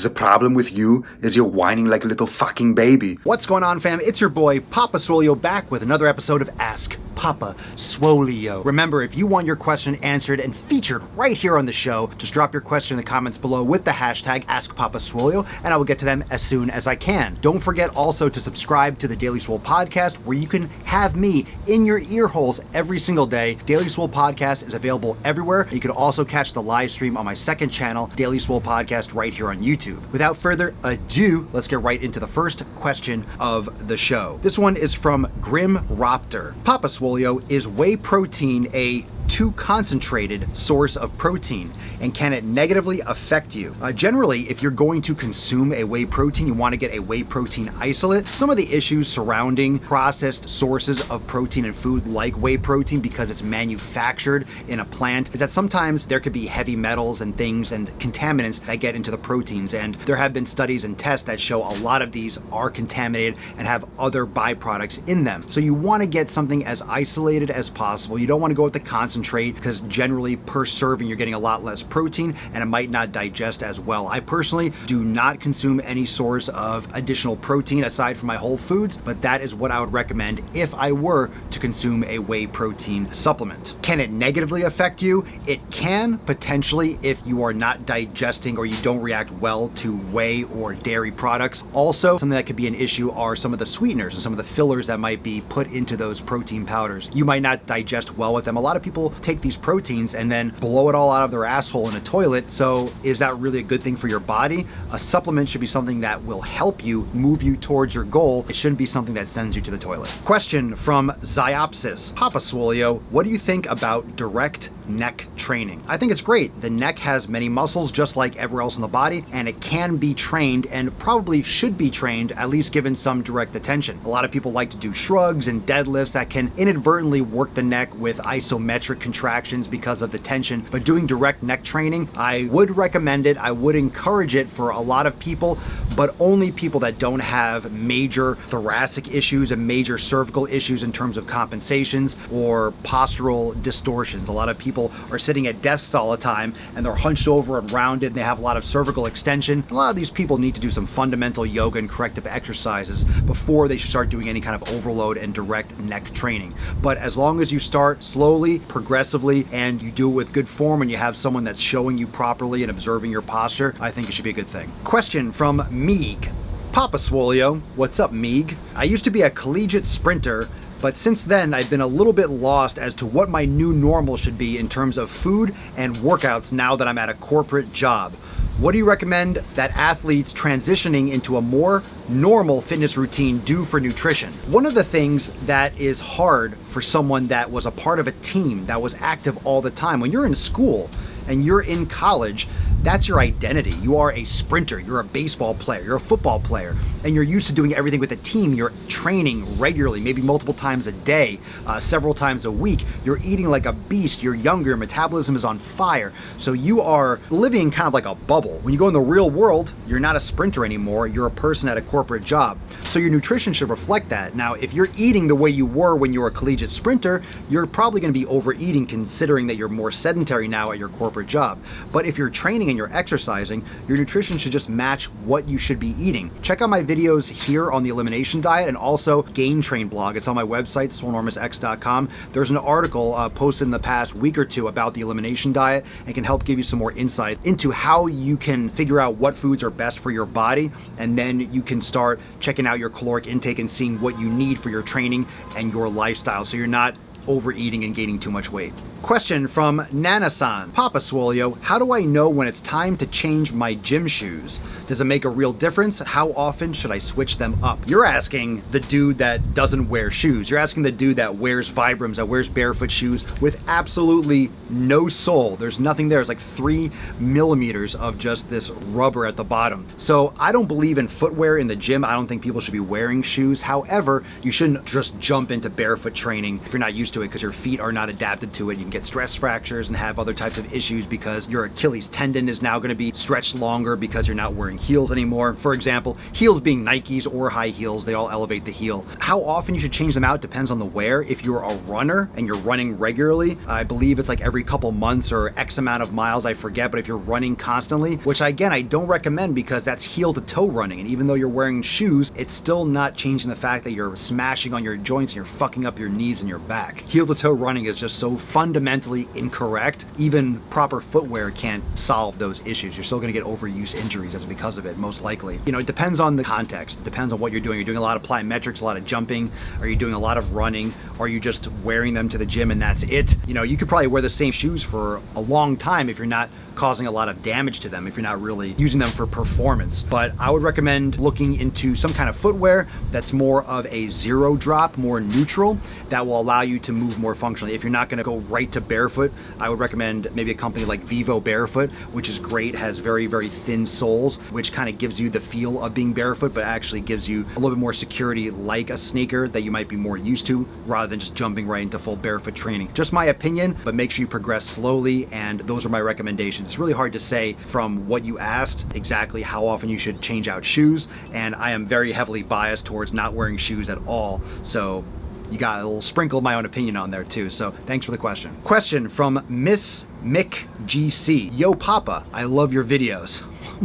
The problem with you is you're whining like a little fucking baby. What's going on, fam? It's your boy, Papa Swolio, back with another episode of Ask Papa Swolio. Remember, if you want your question answered and featured right here on the show, just drop your question in the comments below with the hashtag AskPapaSwolio, and I will get to them as soon as I can. Don't forget also to subscribe to the Daily Swole Podcast, where you can have me in your ear holes every single day. Daily Swole Podcast is available everywhere. You can also catch the live stream on my second channel, Daily Swole Podcast, right here on YouTube. Without further ado, let's get right into the first question of the show. This one is from Grim Raptor. Papa Swolio, is whey protein a too concentrated source of protein, and can it negatively affect you? Generally, if you're going to consume a whey protein, you want to get a whey protein isolate. Some of the issues surrounding processed sources of protein in food like whey protein, because it's manufactured in a plant, is that sometimes there could be heavy metals and things and contaminants that get into the proteins, and there have been studies and tests that show a lot of these are contaminated and have other byproducts in them. So you want to get something as isolated as possible. You don't want to go with the concentrate, because generally per serving you're getting a lot less protein and it might not digest as well. I personally do not consume any source of additional protein aside from my whole foods, but that is what I would recommend if I were to consume a whey protein supplement. Can it negatively affect you? It can potentially if you are not digesting or you don't react well to whey or dairy products. Also, something that could be an issue are some of the sweeteners and some of the fillers that might be put into those protein powders. You might not digest well with them. A lot of people take these proteins and then blow it all out of their asshole in a toilet. So is that really a good thing for your body? A supplement should be something that will help you move you towards your goal. It shouldn't be something that sends you to the toilet. Question from Zyopsis. Papa Swolio, what do you think about direct neck training? I think it's great. The neck has many muscles just like everywhere else in the body, and it can be trained and probably should be trained, at least given some direct attention. A lot of people like to do shrugs and deadlifts that can inadvertently work the neck with isometric contractions because of the tension, but doing direct neck training, I would recommend it. I would encourage it for a lot of people, but only people that don't have major thoracic issues and major cervical issues in terms of compensations or postural distortions. A lot of people are sitting at desks all the time and they're hunched over and rounded and they have a lot of cervical extension. A lot of these people need to do some fundamental yoga and corrective exercises before they should start doing any kind of overload and direct neck training. But as long as you start slowly, progressively, and you do it with good form and you have someone that's showing you properly and observing your posture, I think it should be a good thing. Question from Meeg. Papa Swolio, what's up, Meeg? I used to be a collegiate sprinter, but since then I've been a little bit lost as to what my new normal should be in terms of food and workouts now that I'm at a corporate job. What do you recommend that athletes transitioning into a more normal fitness routine do for nutrition? One of the things that is hard for someone that was a part of a team that was active all the time, when you're in school and you're in college, that's your identity. You are a sprinter, you're a baseball player, you're a football player, and you're used to doing everything with a team. You're training regularly, maybe multiple times a day, several times a week. You're eating like a beast, you're younger, your metabolism is on fire. So you are living kind of like a bubble. When you go in the real world, you're not a sprinter anymore, you're a person at a corporate job. So your nutrition should reflect that. Now, if you're eating the way you were when you were a collegiate sprinter, you're probably gonna be overeating considering that you're more sedentary now at your corporate job. But if you're training and you're exercising, your nutrition should just match what you should be eating. Check out my videos here on the elimination diet and also Gain Train blog. It's on my website, Swolenormousx.com. There's an article posted in the past week or two about the elimination diet and can help give you some more insight into how you can figure out what foods are best for your body, and then you can start checking out your caloric intake and seeing what you need for your training and your lifestyle so you're not overeating and gaining too much weight. Question from Nana-san. Papa Swolio, how do I know when it's time to change my gym shoes? Does it make a real difference? How often should I switch them up? You're asking the dude that doesn't wear shoes. You're asking the dude that wears Vibrams, that wears barefoot shoes with absolutely no sole. There's nothing there. It's like 3 millimeters of just this rubber at the bottom. So I don't believe in footwear in the gym. I don't think people should be wearing shoes. However, you shouldn't just jump into barefoot training if you're not used to it because your feet are not adapted to it. You can get stress fractures and have other types of issues because your Achilles tendon is now going to be stretched longer because you're not wearing heels anymore. For example, heels being Nikes or high heels, they all elevate the heel. How often you should change them out depends on the wear. If you're a runner and you're running regularly, I believe it's like every couple months or X amount of miles, I forget, but if you're running constantly, which again, I don't recommend because that's heel to toe running. And even though you're wearing shoes, it's still not changing the fact that you're smashing on your joints and you're fucking up your knees and your back. Heel to toe running is just so fundamentally incorrect. Even proper footwear can't solve those issues. You're still going to get overuse injuries as because of it, most likely. You know, it depends on the context. It depends on what you're doing. You're doing a lot of plyometrics, a lot of jumping. Are you doing a lot of running? Are you just wearing them to the gym and that's it? You know, you could probably wear the same shoes for a long time if you're not causing a lot of damage to them, if you're not really using them for performance. But I would recommend looking into some kind of footwear that's more of a zero drop, more neutral, that will allow you to move more functionally. If you're not going to go right to barefoot, I would recommend maybe a company like Vivo Barefoot, which is great, has very, very thin soles, which kind of gives you the feel of being barefoot, but actually gives you a little bit more security like a sneaker that you might be more used to, rather than just jumping right into full barefoot training. Just my opinion, but make sure you progress slowly, and those are my recommendations. It's really hard to say from what you asked exactly how often you should change out shoes, and I am very heavily biased towards not wearing shoes at all, so you got a little sprinkle of my own opinion on there too. So thanks for the question. Question from Miss Mick GC. Yo Papa, I love your videos.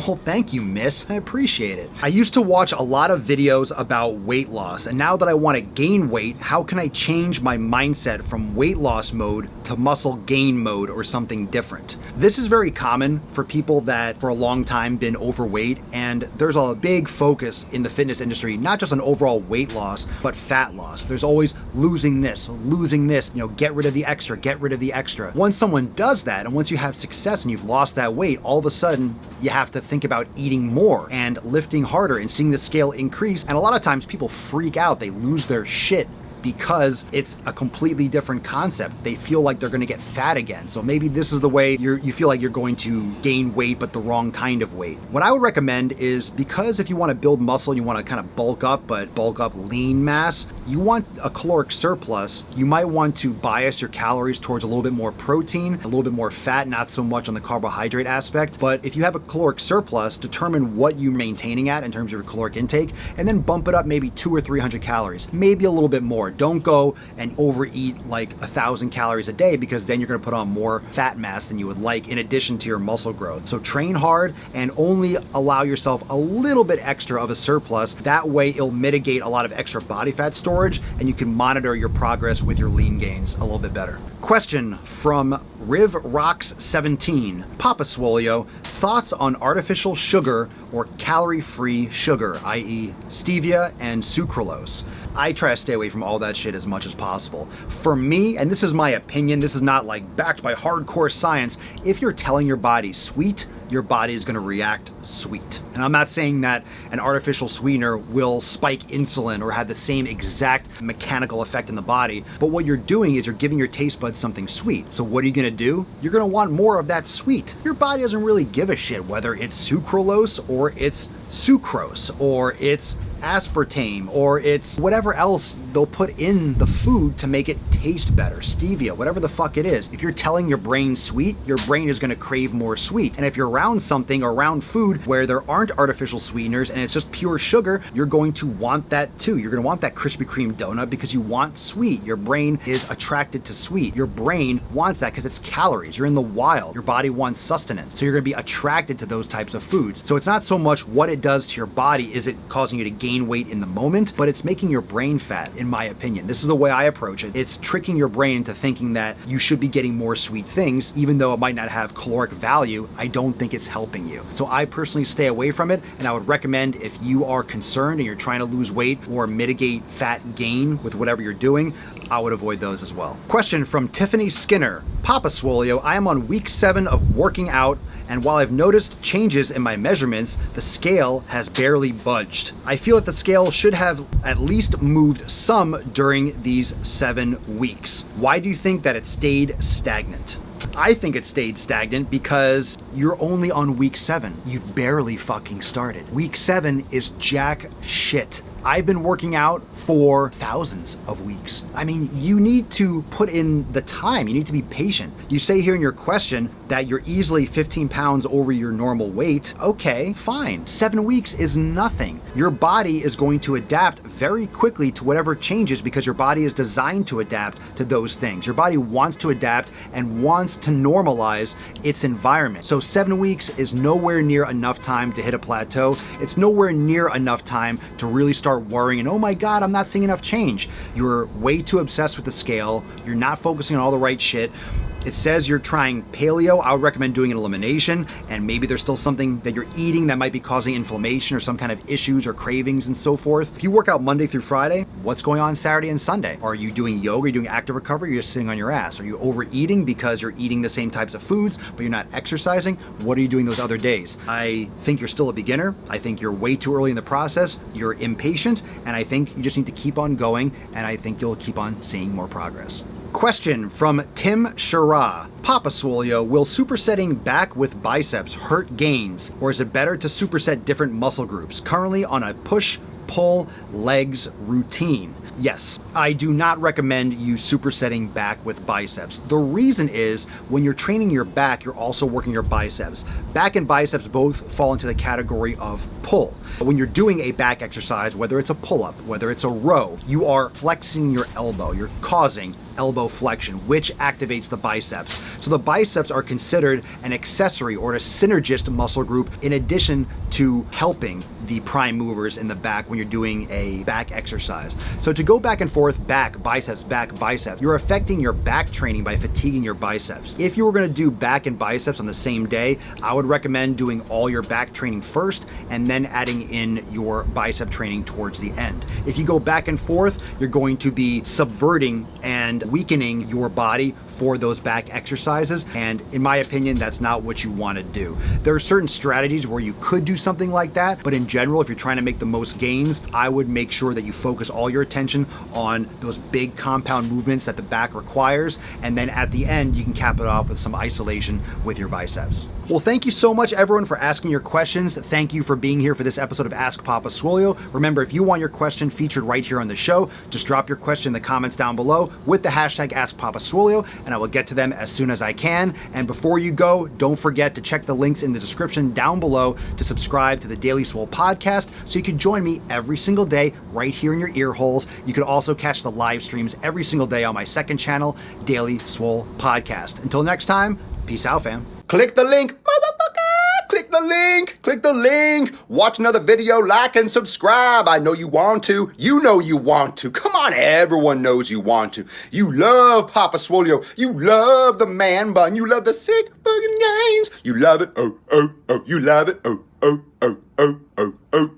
Well, thank you, miss. I appreciate it. I used to watch a lot of videos about weight loss, and now that I want to gain weight, how can I change my mindset from weight loss mode to muscle gain mode or something different? This is very common for people that for a long time been overweight, and there's a big focus in the fitness industry, not just on overall weight loss, but fat loss. There's always losing this, you know, get rid of the extra, get rid of the extra. Once someone does that, and once you have success and you've lost that weight, all of a sudden you have to think about eating more and lifting harder and seeing the scale increase. And a lot of times people freak out, they lose their shit because it's a completely different concept. They feel like they're going to get fat again. So maybe this is the way you feel like you're going to gain weight, but the wrong kind of weight. What I would recommend is, because if you want to build muscle, you want to kind of bulk up, but bulk up lean mass, you want a caloric surplus, you might want to bias your calories towards a little bit more protein, a little bit more fat, not so much on the carbohydrate aspect. But if you have a caloric surplus, determine what you're maintaining at in terms of your caloric intake, and then bump it up maybe 200 or 300 calories, maybe a little bit more. Don't go and overeat like 1,000 calories a day, because then you're going to put on more fat mass than you would like in addition to your muscle growth. So train hard and only allow yourself a little bit extra of a surplus. That way it'll mitigate a lot of extra body fat storage, and you can monitor your progress with your lean gains a little bit better. Question from Riv Rocks 17. Papa Swolio, thoughts on artificial sugar or calorie-free sugar, i.e. stevia and sucralose? I try to stay away from all that shit as much as possible. For me, and this is my opinion, this is not like backed by hardcore science, if you're telling your body sweet, your body is going to react sweet. And I'm not saying that an artificial sweetener will spike insulin or have the same exact mechanical effect in the body, but what you're doing is you're giving your taste buds something sweet. So what are you going to do? You're going to want more of that sweet. Your body doesn't really give a shit whether it's sucralose or it's sucrose or it's aspartame or it's whatever else they'll put in the food to make it taste better, stevia, whatever the fuck it is. If you're telling your brain sweet, your brain is going to crave more sweet. And if you're around something, around food where there aren't artificial sweeteners and it's just pure sugar, you're going to want that too. You're going to want that Krispy Kreme donut because you want sweet. Your brain is attracted to sweet. Your brain wants that because it's calories. You're in the wild. Your body wants sustenance. So you're going to be attracted to those types of foods. So it's not so much what it does to your body, is it causing you to gain weight in the moment, but it's making your brain fat, in my opinion. This is the way I approach it. It's tricking your brain into thinking that you should be getting more sweet things, even though it might not have caloric value. I don't think it's helping you. So I personally stay away from it, and I would recommend, if you are concerned and you're trying to lose weight or mitigate fat gain with whatever you're doing, I would avoid those as well. Question from Tiffany Skinner. Papa Swolio, I am on week 7 of working out, and while I've noticed changes in my measurements, the scale has barely budged. I feel that the scale should have at least moved some during these 7 weeks. Why do you think that it stayed stagnant? I think it stayed stagnant because you're only on week 7. You've barely fucking started. Week 7 is jack shit I've been working out for thousands of weeks. I mean, you need to put in the time. You need to be patient. You say here in your question that you're easily 15 pounds over your normal weight. Okay, fine. 7 weeks is nothing. Your body is going to adapt very quickly to whatever changes because your body is designed to adapt to those things. Your body wants to adapt and wants to normalize its environment. So 7 weeks is nowhere near enough time to hit a plateau. It's nowhere near enough time to really start worrying and, oh my God, I'm not seeing enough change. You're way too obsessed with the scale. You're not focusing on all the right shit. It says you're trying paleo. I would recommend doing an elimination, and maybe there's still something that you're eating that might be causing inflammation or some kind of issues or cravings and so forth. If you work out Monday through Friday, what's going on Saturday and Sunday? Are you doing yoga? Are you doing active recovery? You're just sitting on your ass. Are you overeating because you're eating the same types of foods, but you're not exercising? What are you doing those other days? I think you're still a beginner. I think you're way too early in the process. You're impatient, and I think you just need to keep on going, and I think you'll keep on seeing more progress. Question from Tim Shara. Papa Swolio, will supersetting back with biceps hurt gains, or is it better to superset different muscle groups? Currently on a push, pull, legs routine. Yes, I do not recommend you supersetting back with biceps. The reason is when you're training your back, you're also working your biceps. Back and biceps both fall into the category of pull. When you're doing a back exercise, whether it's a pull-up, whether it's a row, you are flexing your elbow. You're causing elbow flexion, which activates the biceps. So the biceps are considered an accessory or a synergist muscle group in addition to helping the prime movers in the back when you're doing a back exercise. So to go back and forth, back, biceps, you're affecting your back training by fatiguing your biceps. If you were gonna do back and biceps on the same day, I would recommend doing all your back training first and then adding in your bicep training towards the end. If you go back and forth, you're going to be subverting and weakening your body for those back exercises, and in my opinion, that's not what you want to do. There are certain strategies where you could do something like that, but in general, if you're trying to make the most gains, I would make sure that you focus all your attention on those big compound movements that the back requires, and then at the end, you can cap it off with some isolation with your biceps. Well, thank you so much, everyone, for asking your questions. Thank you for being here for this episode of Ask Papa Swolio. Remember, if you want your question featured right here on the show, just drop your question in the comments down below with the hashtag AskPapaSwolio, and I will get to them as soon as I can. And before you go, don't forget to check the links in the description down below to subscribe to the Daily Swole podcast so you can join me every single day right here in your ear holes. You can also catch the live streams every single day on my second channel, Daily Swole Podcast. Until next time, peace out, fam. Click the link, motherfucker! Click the link! Click the link! Watch another video, like and subscribe. I know you want to. You know you want to. Come on, everyone knows you want to. You love Papa Swolio. You love the man bun. You love the sick bugging gains. You love it. Oh, oh, oh. You love it. Oh, oh, oh, oh, oh, oh.